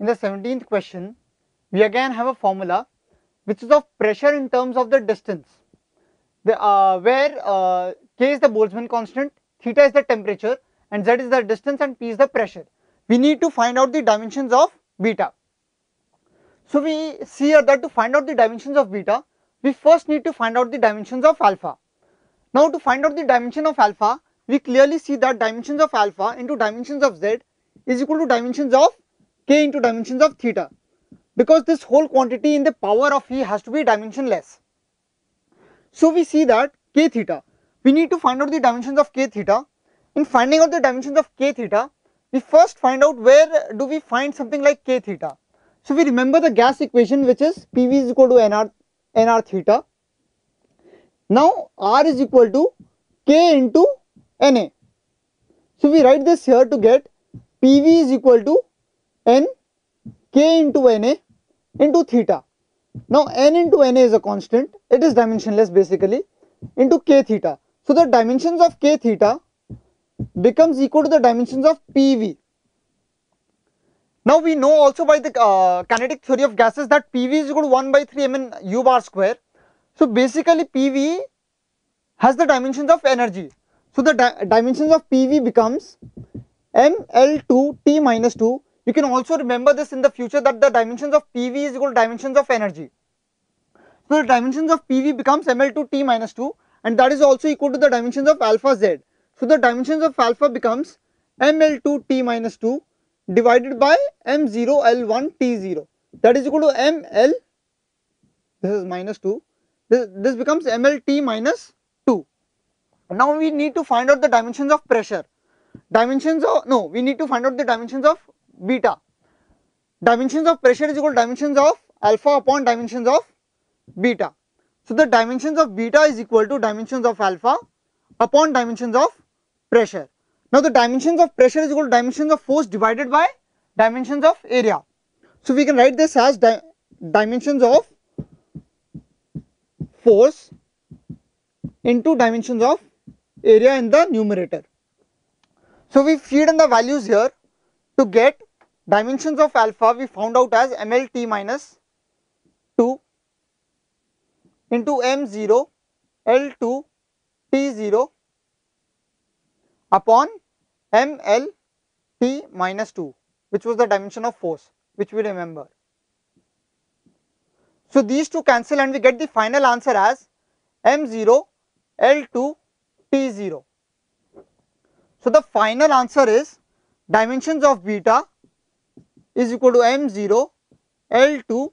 in the 17th question, we again have a formula which is of pressure in terms of the distance, where K is the Boltzmann constant, theta is the temperature, and Z is the distance, and P is the pressure. We need to find out the dimensions of beta. So we see here that to find out the dimensions of beta, we first need to find out the dimensions of alpha. Now to find out the dimension of alpha, we clearly see that dimensions of alpha into dimensions of Z is equal to dimensions of K into dimensions of theta, because this whole quantity in the power of E has to be dimensionless. So we see that K theta, we need to find out the dimensions of K theta. In finding out the dimensions of K theta, we first find out where do we find something like K theta. So we remember the gas equation, which is PV is equal to nr theta. Now R is equal to K into Na. So we write this here to get PV is equal to N K into Na into theta. Now N into Na is a constant, it is dimensionless basically, into K theta. So the dimensions of K theta becomes equal to the dimensions of PV. Now we know also by the kinetic theory of gases that PV is equal to 1 by 3 mn u bar square. So basically PV has the dimensions of energy. So the dimensions of PV becomes ml2 t minus 2. You can also remember this in the future that the dimensions of PV is equal to dimensions of energy. So the dimensions of PV becomes ml2 t minus 2, and that is also equal to the dimensions of alpha Z. So the dimensions of alpha becomes ml2 t minus 2 divided by m0 l1 t0, that is equal to ml, this is minus 2, this becomes mlt minus 2. Now we need to find out the dimensions of pressure. We need to find out the dimensions of beta. Dimensions of pressure is equal to dimensions of alpha upon dimensions of beta. So the dimensions of beta is equal to dimensions of alpha upon dimensions of pressure. Now the dimensions of pressure is equal to dimensions of force divided by dimensions of area. So we can write this as dimensions of force into dimensions of area in the numerator. So we feed in the values here to get dimensions of alpha. We found out as mlt minus 2 into m0 l2 t0 upon ml t minus 2, which was the dimension of force, which we remember. So these two cancel and we get the final answer as m0 l2 t0. So the final answer is dimensions of beta is equal to m0 l2